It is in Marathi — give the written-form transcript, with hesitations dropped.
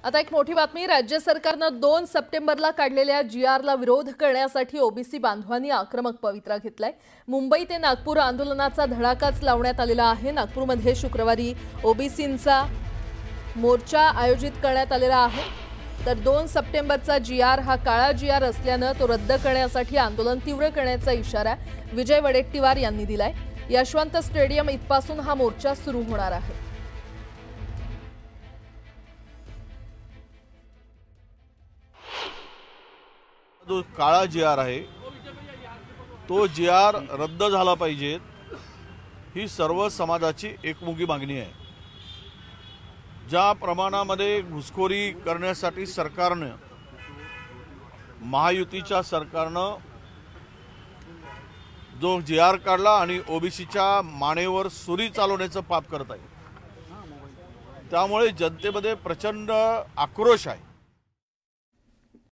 आता एक मोठी बातमी। राज्य सरकारनं 2 सप्टेंबरला काढलेल्या जीआरला विरोध करण्यासाठी ओबीसी बांधवांनी आक्रमक पवित्रा घेतलाय। मुंबई ते नागपूर आंदोलनाचा धडाकाच लावण्यात आलेला आहे। नागपूरमध्ये शुक्रवारी ओबीसींचा मोर्चा आयोजित करण्यात आलेला आहे। तर 2 सप्टेंबरचा जीआर हा काळा जीआर असल्याने तो रद्द करण्यासाठी आंदोलन तीव्र करण्याचा इशारा विजय वडेट्टीवार यांनी दिलाय। यशवंत स्टेडियम इथपासून हा मोर्चा सुरू होणार आहे। जो काळा जीआर आहे तो जीआर रद्द झाला पाहिजे ही सर्व समाजाची एकमुखी मागणी आहे। ज्या प्रमाणामध्ये घुसखोरी करण्यासाठी सरकारने महायुतीच्या सरकारने जो जीआर काढला आणि ओबीसीच्या मानेवर सुरी चालवण्याचं पाप करत आहे, त्यामुळे जनतेमध्ये प्रचंड आक्रोश आहे।